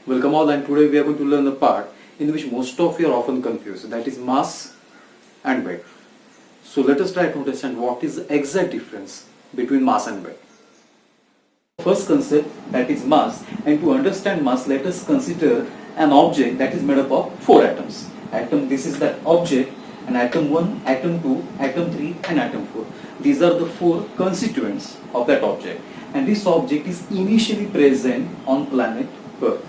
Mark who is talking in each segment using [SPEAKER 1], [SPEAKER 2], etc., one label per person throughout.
[SPEAKER 1] Welcome all, and today we are going to learn the part in which most of you are often confused, that is mass and weight. So let us try to understand what is the exact difference between mass and weight. First concept, that is mass, and to understand mass let us consider an object that is made up of 4 atoms. This is that object, and atom 1, atom 2, atom 3 and atom 4. These are the 4 constituents of that object, and this object is initially present on planet Earth.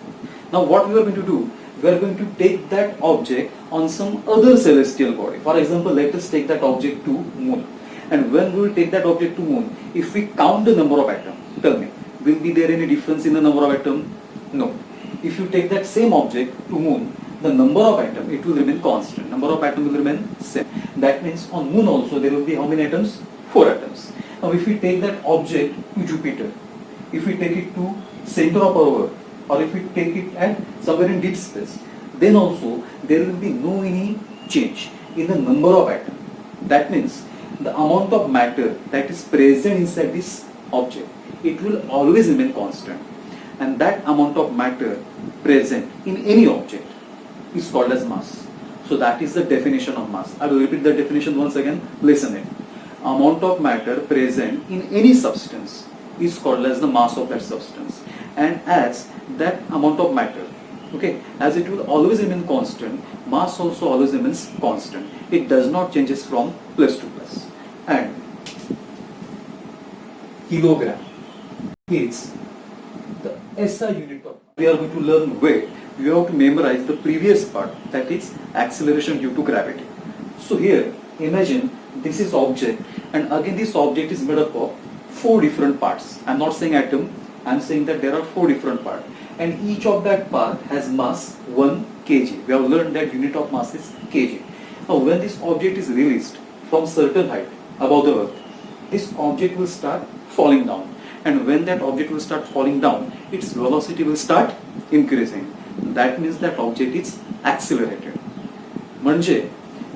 [SPEAKER 1] Now what we are going to do, we are going to take that object on some other celestial body. For example, let us take that object to moon. And when we will take that object to moon, if we count the number of atoms, tell me, will be there any difference in the number of atoms? No. If you take that same object to moon, the number of atoms, it will remain constant. Number of atoms will remain same. That means on moon also there will be how many atoms? 4 atoms. Now if we take that object to Jupiter, if we take it to center of our Earth, or if we take it at somewhere in deep space, then also there will be no any change in the number of atoms. That means the amount of matter that is present inside this object, it will always remain constant. And that amount of matter present in any object is called as mass. So that is the definition of mass. I will repeat the definition once again. Listen it. Amount of matter present in any substance is called as the mass of that substance. And as that amount of matter, okay, as it will always remain constant, mass also always remains constant. It does not changes from plus to plus. And kilogram is the SI unit of. We are going to learn weight. You have to memorize the previous part, that is acceleration due to gravity. So here, imagine this is object, and again this object is made up of 4 different parts. I am not saying atom, I am saying that there are 4 different parts, and each of that part has mass 1 kg. We have learned that unit of mass is kg. Now when this object is released from certain height above the earth, this object will start falling down, and when that object will start falling down, its velocity will start increasing. That means that object is accelerated. म्हणजे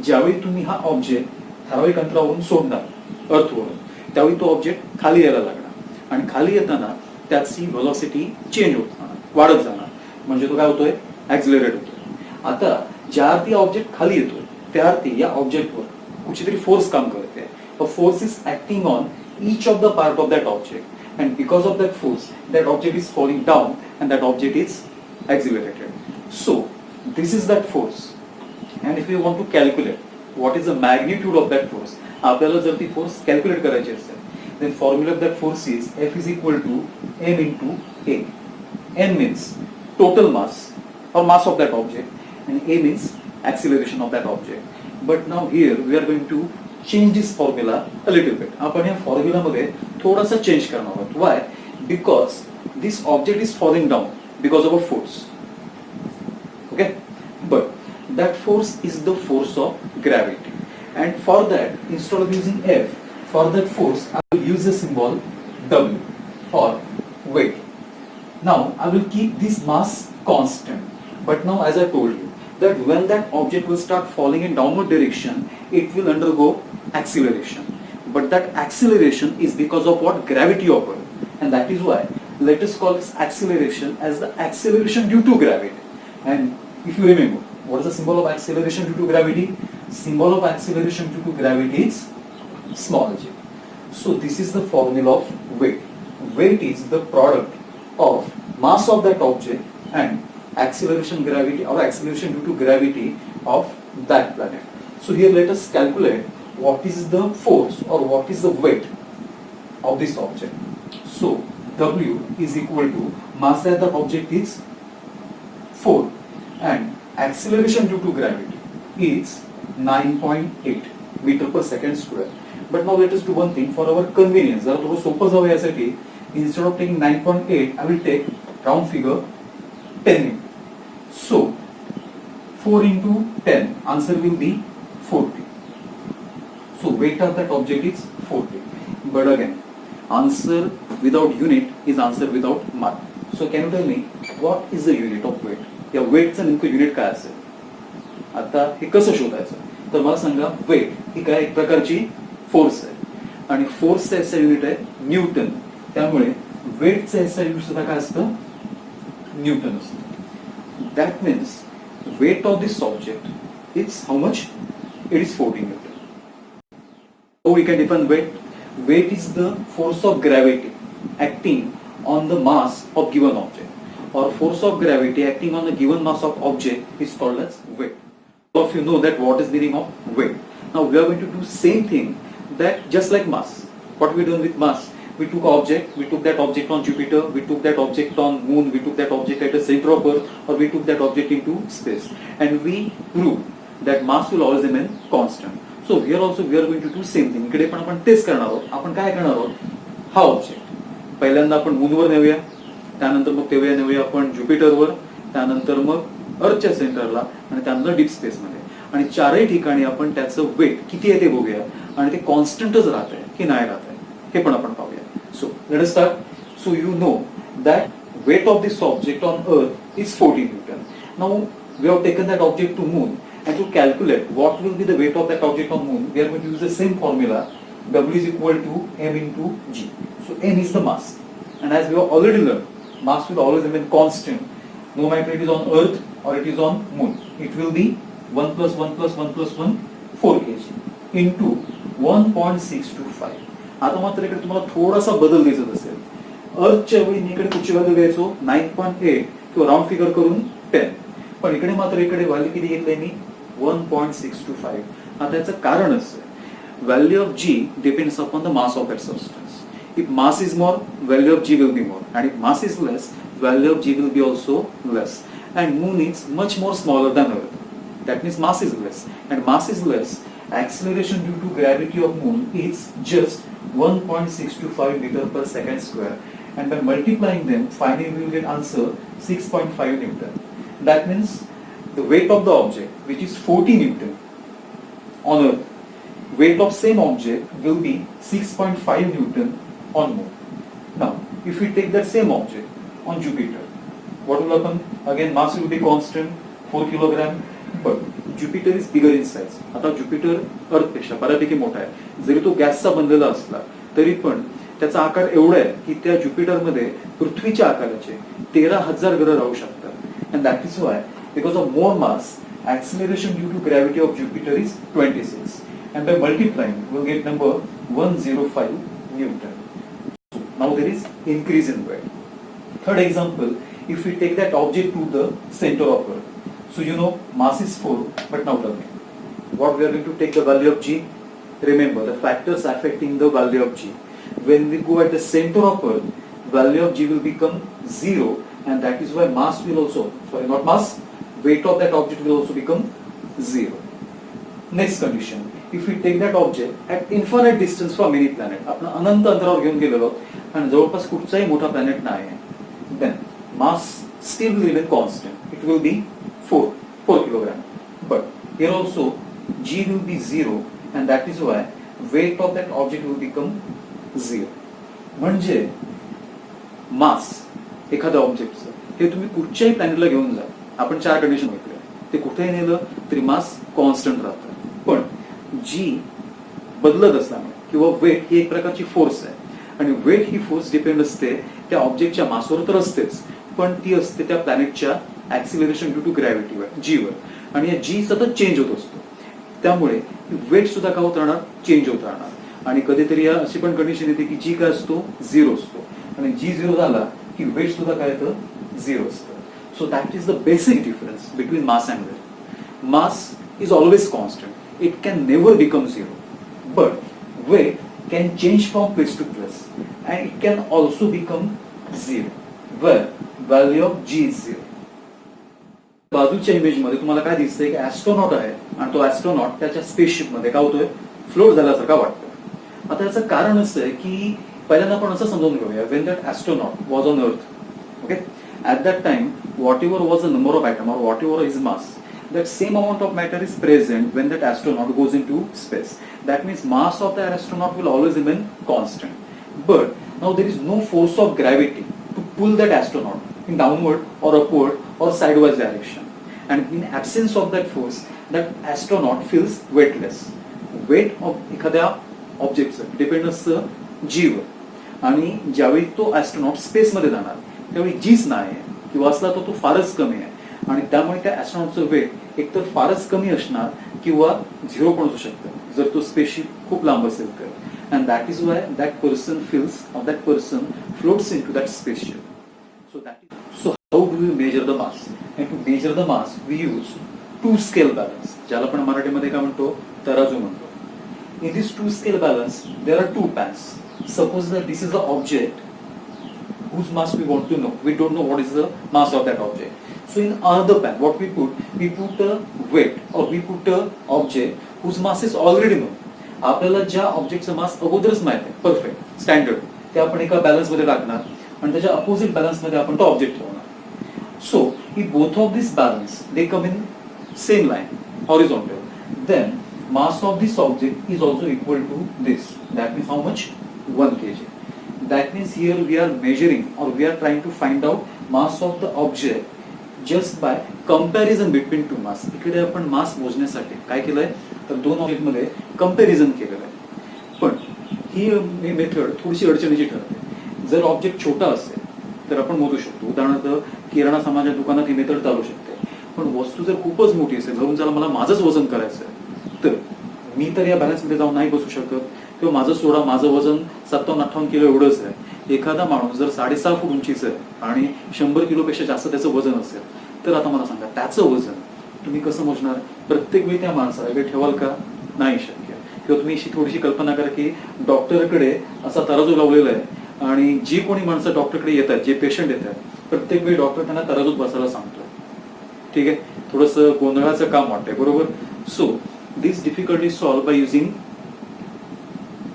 [SPEAKER 1] ज्यावेळी तुम्ही हा object ठराविक अंतरावरून सोडणार अर्थवरून, त्यावेळी तो object खाली यायला लागणार, आणि खाली येताना त्याची व्हेलॉसिटी चेंज होत जाणार, वाढत जाणार, म्हणजे तो काय होतोय, ऍक्सिलरेट होतोय. आता ज्या अर्थी ऑब्जेक्ट खाली येतोय त्या अर्थी या ऑब्जेक्टवर कुठची तरी फोर्स काम करते. A force is acting on each of the part of that object, and because of that force that object is falling down and that object is accelerated. So this is that force, and if we want to calculate what is the magnitude of that force, आपल्याला जर ती force calculate करायची असेल, then formula of that force is F is equal to m into a. M means total mass or mass of that object, and a means acceleration of that object. But now here we are going to change this formula a little bit. आपण या formula मध्ये थोडासा change करणार आहोत. Why? Because this object is falling down because of a force. Okay? But that force is the force of gravity. And for that, instead of using F, for that force, I will use the symbol W or weight. Now, I will keep this mass constant. But now, as I told you, that when that object will start falling in downward direction, it will undergo acceleration. But that acceleration is because of what? Gravity of Earth. And that is why, let us call this acceleration as the acceleration due to gravity. And if you remember, what is the symbol of acceleration due to gravity? Symbol of acceleration due to gravity is small g. So this is the formula of weight. Weight is the product of mass of that object and acceleration gravity or acceleration due to gravity of that planet. So here let us calculate what is the force or what is the weight of this object. So W is equal to mass of the object is 4 and acceleration due to gravity is 9.8 meter per second square. But now let us do one thing for our convenience. जरा थोडं सोपं जावं यासाठी, instead of taking 9.8, I will take round figure 10 meter. So 4 into 10, answer will be 40. So weight of that object is 40. But again, answer without unit is answer without mark. So can you tell me what is the unit of weight? या वेटचं नेमकं unit काय असेल? आता हे कसं शोधायचं? तर मला सांगा, wait ही काय एक प्रकारची फोर्स आहे, आणि फोर्सचं एसआय युनिट आहे न्यूटन. त्यामुळे वेटचं एसआय युनिट सुद्धा काय असतं? न्यूटन असतं. That means weight of this object is how much? It is 14 Newton. So we can define weight. Weight is the force of gravity acting on the mass of given object, or force of gravity acting on the given mass of object is called as weight. All of you know that what is the meaning of weight. Now we are going to do same thing that just like mass. What we done with mass? We took object, we took that object on Jupiter, we took that object on Moon, we took that object at the center of Earth, or we took that object into space, and we proved that mass will always remain constant. So here also we are going to do same thing. इकडे पण आपण तेच करणार आहोत. आपण काय करणार आहोत? हा ऑब्जेक्ट पहिल्यांदा आपण मूनवर नेऊया, त्यानंतर मग तेव्हा नेऊया आपण ज्युपिटरवर, त्यानंतर मग अर्थच्या सेंटरला, आणि त्यानंतर डीप स्पेसमध्ये, आणि चारही ठिकाणी आपण त्याचं वेट किती आहे ते बघूया, आणि ते कॉन्स्टंटच राहत आहे की नाही राहत आहे हे पण आपण पाहूया. So let us start. So you know that weight of this object on Earth is 14 Newton. Now we have taken that object to Moon, and to calculate what will be the weight of that object on Moon, we are going to use the same formula. W is equal to m into g. So m is the mass, and as we have already learned, mass will always remain constant, no matter it is on Earth or it is on Moon. It will be 1 plus 1 plus 1 plus 1, 4 kg into 1.625. आता मात्र इकडे तुम्हाला थोडासा बदल दिसत असेल. अर्थच्या वेळी मी इकडे कुठची व्हॅल्यू घ्यायचो 9.8 किंवा राऊंड फिगर करून 10, पण इकडे मात्र इकडे व्हॅल्यू किती घेतली मी 1.625. आता याचं कारण असं आहे, value of g depends upon the mass of that substance. If mass is more, value of g will be more, and if mass is less, value of g will be also less. And Moon is much more smaller than Earth. That means mass is less, and mass is less. Acceleration due to gravity of Moon is just 1.625 meter per second square, and by multiplying them, finally we will get answer 6.5 Newton. That means the weight of the object, which is 40 Newton on Earth, weight of same object will be 6.5 Newton on Moon. Now, if we take that same object on Jupiter, what will happen? Again, mass will be constant, 4 kilogram, but Jupiter is bigger in size. आता Jupiter अर्थ पेक्षा बऱ्यापैकी मोठा आहे. जरी तो गॅसचा बनलेला असला तरी पण त्याचा आकार एवढा आहे की त्या ज्युपिटरमध्ये पृथ्वीच्या आकाराचे 13,000 ग्रह राहू शकतात. And that is why, because of more mass, acceleration due to gravity of Jupiter is 26. And by multiplying, we'll get number 105 Newton. Now there is increase in weight. Third example, if we take that object to the center of Earth. So you know mass is 4, but now tell me, what we are going to take the value of g? Remember the factors affecting the value of g. When we go at the center of Earth, value of g will become 0, and that is why mass will also, sorry not mass, weight of that object will also become 0. Next condition, if we take that object at infinite distance from any planet, आपण अनंत अंतरावर घेऊन गेलेलो आणि जवळपास कुठचाही मोठा planet नाही आहे, then mass still will remain constant. It will be 4 kilogram. But here also g will be 0, and that is why weight of that object will become 0. म्हणजे मास एखाद्या ऑब्जेक्टचं हे तुम्ही कुठच्याही प्लॅनेटला घेऊन जा, आपण 4 कंडिशन घेतल्या, ते कुठेही नेलं तरी मास कॉन्स्टंट राहतं. पण जी बदलत असल्यामुळे किंवा वेट ही एक प्रकारची फोर्स आहे, आणि वेट ही फोर्स डिपेंड असते त्या ऑब्जेक्टच्या मासवर तर असतेच, पण ती असते त्या प्लॅनेटच्या ऍक्सिलरेशन ड्यू टू ग्रॅव्हिटीवर, जीवर, आणि या जी सतत चेंज होत असतो. त्यामुळे वेट सुद्धा काय होत राहणार? चेंज होत राहणार. आणि कधीतरी अशी पण कंडिशन येते की जी काय असतो? 0 असतो, आणि जी 0 झाला की वेट सुद्धा काय येतं? 0 असतं. So that is the basic difference between mass and weight. Mass is always constant, it can never become 0, but weight can change from place to place, and it can also become 0 where value of g is 0. बाजूच्या image मध्ये तुम्हाला काय दिसतंय की ऍस्ट्रॉनॉट आहे, आणि तो ऍस्ट्रॉनॉट त्याच्या स्पेसशिप मध्ये काय होतोय? फ्लोट झाल्यासारखा वाटतोय. आता याचं कारण असं आहे की पहिल्यांदा आपण असं समजून घेऊया, when that astronaut was on Earth, okay, at that time whatever was the number of atom or whatever his mass, that same amount of matter is present when that astronaut goes into space. That means mass of the astronaut will always remain constant. But now there is no force of gravity to pull that astronaut in downward or upward or sideways direction. And in absence of that force, that astronaut feels weightless. Weight of एखाद्या ऑब्जेक्टचं depend असतं जीवर, आणि ज्यावेळी तो ऍस्ट्रॉनॉट स्पेसमध्ये जाणार त्यावेळी जीच नाही आहे किंवा असला तर तो फारच कमी आहे. आणि त्यामुळे त्या ॲस्ट्रॉनॉटचं वेट एकतर फारच कमी असणार किंवा 0 पण असू शकतं जर तो स्पेसशिप खूप लांब असेल तर. And that is why that person feels or that person floats into that spaceship. So how do we measure the mass? And to measure the mass we use two scale balance, ज्याला आपण मराठीमध्ये काय म्हणतो, तराजू म्हणतो. In this two scale balance there are two pans. Suppose that this is the object whose mass we want to know. We don't know what is the mass of that object. So in another pan, what we put a weight or we put a object whose mass is already known. आपल्याला ज्या ऑब्जेक्टचं मास अगोदरच माहित आहे, perfect standard, ते आपण एका balance मध्ये टाकणार आणि त्याच्या अपोजिट बॅलन्स मध्ये आपण तो ऑब्जेक्ट ठेवणार. So if both of these balance they come in same line, horizontal, then mass of this object is also equal to this. That means how much? 1 kg. That means here we are measuring or we are trying to find out mass of the object just by comparison between two mass. इकडे आपण मास मोजण्यासाठी काय केलंय तर दोन object मध्ये comparison केलेलं आहे. पण ही मेथड थोडीशी अडचणीची ठरते. जर ऑब्जेक्ट छोटा असेल तर आपण मोजू शकतो. उदाहरणार्थ किराणा सामानाच्या दुकानात ही मेथड चालू शकते. पण वस्तू जर खूपच मोठी असेल, धरून चला मला माझंच वजन करायचं आहे, तर मी तर या बॅलन्स मध्ये जाऊन नाही बसू शकत किंवा माझं सोडा, माझं वजन 57-58 किलो एवढंच आहे. एखादा माणूस जर 6.5 फूट उंचीचं आहे आणि 100 किलोपेक्षा जास्त त्याचं वजन असेल तर आता मला सांगा त्याचं वजन तुम्ही कसं मोजणार? प्रत्येक वेळी त्या माणसाला वेळ ठेवाल का? नाही शक्य. किंवा तुम्ही अशी थोडीशी कल्पना करा की डॉक्टरकडे असा तराजू लावलेला आहे आणि जी कोणी माणसं डॉक्टरकडे येतात, जे पेशंट येतात, प्रत्येक वेळी डॉक्टर त्यांना तराजूत बसायला सांगतो. ठीक आहे, थोडंसं गोंधळाचं काम वाटतंय, बरोबर? So this difficulty solve by using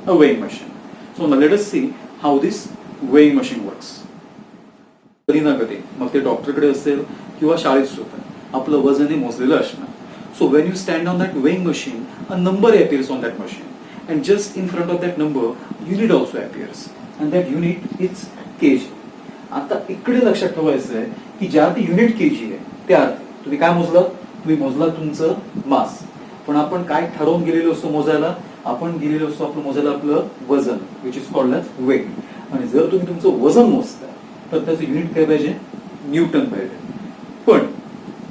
[SPEAKER 1] a weighing machine. So now let us see how this weighing machine works. कधी ना कधी, मग ते डॉक्टरकडे असेल किंवा शाळेत सुद्धा, आपलं वजन हे मोजलेलं असणार. So when you stand on that weighing machine, a number appears on that machine, and just in front of that number unit also appears, and that unit is kg. आता इकडे लक्षात ठेवायचं आहे की ज्या ते युनिट केजी आहे त्या तुम्ही काय मोजलं? तुम्ही मोजला तुमचं मास. पण आपण काय ठरवून गेलेलो असतो मोजायला? आपण गेलेलो असतो आपलं मोजायला आपलं वजन, which is called as weight. आणि जर तुम्ही तुमचं वजन मोजता तर त्याचं युनिट काय पाहिजे? न्यूटन पाहिजे. पण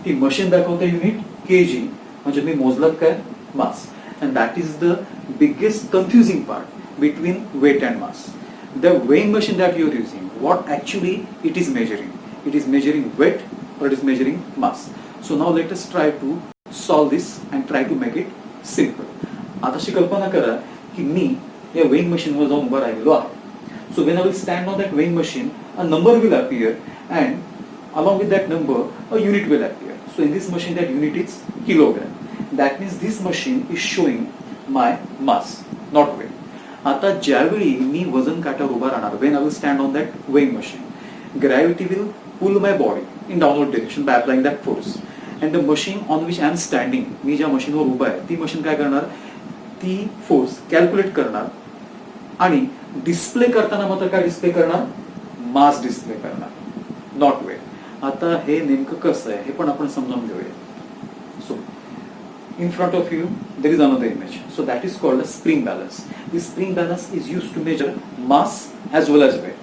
[SPEAKER 1] ती मशीन दाखवते युनिट केजी, म्हणजे मी मोजलात काय? Mass. And that is the biggest confusing part between weight and mass. The weighing machine that you are using, what actually it is measuring? It is measuring weight or it is measuring mass. So now let us try to solve this and try to make it simple. आता अशी कल्पना करा की मी या weighing machine वर जाऊन उभा राहिलेलो आहे. So when I will stand on that weighing machine, a number will appear and along with that number a unit will appear. So in this machine that unit is kilogram. That means this machine is showing my mass, not weight. आता ज्यावेळी मी वजन काट्यावर उभा राहणार, when I will stand on that weighing machine, gravity will pull my body in downward direction by applying that force. And the machine on which I am standing, मी ज्या मशीनवर उभा आहे ती मशीन काय करणार? ती फोर्स कॅल्क्युलेट करणार आणि डिस्प्ले करताना मात्र काय डिस्प्ले करणार? मास डिस्प्ले करणार, नॉट वेट. आता हे नेमकं कसं आहे हे पण आपण समजून घेऊया. सो in front of you there is another image, so that is called a spring balance. This spring balance is used to measure mass as well as weight.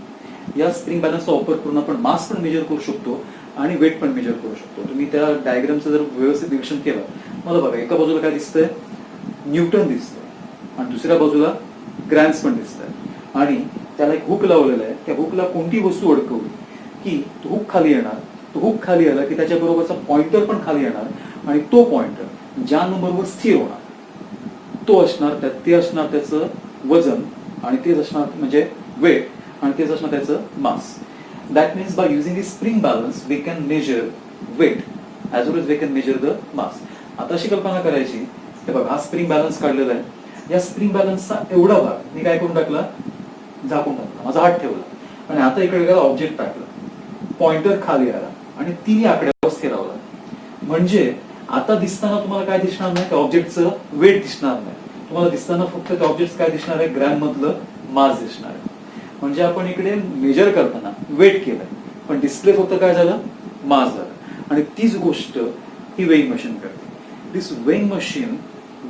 [SPEAKER 1] या स्प्रिंग बॅलन्सचा वापर करून आपण मास पण मेजर करू शकतो आणि वेट पण मेजर करू शकतो. तुम्ही त्या डायग्रामचं जर व्यवस्थित निरीक्षण केलं, मला बघा एका बाजूला काय दिसतंय? न्यूटन दिसतंय आणि दुसऱ्या बाजूला ग्रॅम्स पण दिसतंय आणि त्याला एक हुक लावलेला आहे. त्या हुकला कोणती वस्तू अडकवली की तो हुक खाली येणार. तो हुक खाली आला की त्याच्या बरोबरचा पॉइंटर पण खाली येणार आणि तो पॉइंटर ज्या नंबरवर स्थिर होणार तो असणार, ते असणार त्याचं वजन आणि तेच असणार म्हणजे वेट आणि तेच असणार त्याचं mass. That means by using this spring balance we can measure weight as well as we can measure the mass. आता अशी कल्पना करायची, हे बघा हा स्प्रिंग बॅलन्स काढलेला आहे. या स्प्रिंग बॅलन्सचा एवढा भाग मी काय करून टाकला? झाकून टाकला, माझा हात ठेवला आणि आता इकडे ऑब्जेक्ट टाकला, पॉइंटर खाली आला आणि तिन्ही आकड्यावर स्थिरावला. म्हणजे आता दिसताना तुम्हाला काय दिसणार नाही? त्या ऑब्जेक्टचं वेट दिसणार नाही. तुम्हाला दिसताना फक्त त्या ऑब्जेक्ट काय दिसणार आहे? ग्रॅम मधलं मास दिसणार आहे. म्हणजे आपण इकडे मेजर करताना वेट केलंय पण डिस्प्ले फक्त काय झालं? मास झालं. आणि तीच गोष्ट ही वेइंग मशीन करते. This weighing machine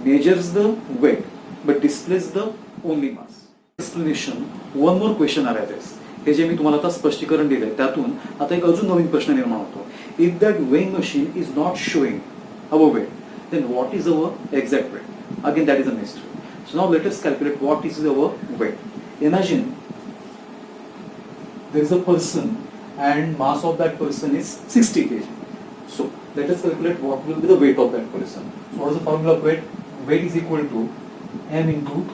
[SPEAKER 1] measures the weight but displays the only mass. Explanation one more question arises. हे जे मी तुम्हाला आता स्पष्टीकरण दिलंय त्यातून आता एक अजून नवीन प्रश्न निर्माण होतो If that weighing machine is not showing our weight, then what is our exact weight? Again, that is a mystery. So now let us calculate what is our weight. Imagine there is a person and mass of that person is 60 kg. So let us calculate what will be the weight of that person. So what is the formula of weight? Weight is equal to m into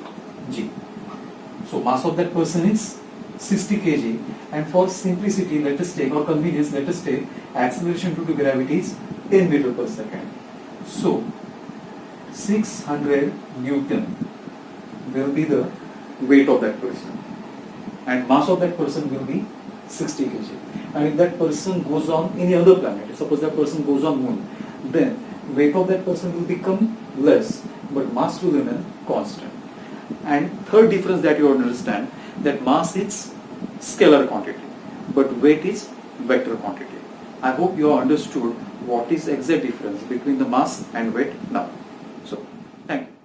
[SPEAKER 1] g. So mass of that person is 60 kg, and for simplicity let us take, or convenience let us take, acceleration due to gravity is 10 meter per second. So 600 Newton will be the weight of that person, and mass of that person will be 60 kg. And if that person goes on any other planet, suppose that person goes on moon, then weight of that person will become less, but mass will remain constant. And third difference that you have to understand, that mass is scalar quantity, but weight is vector quantity. I hope you have understood what is exact difference between the mass and weight now. So, thank you.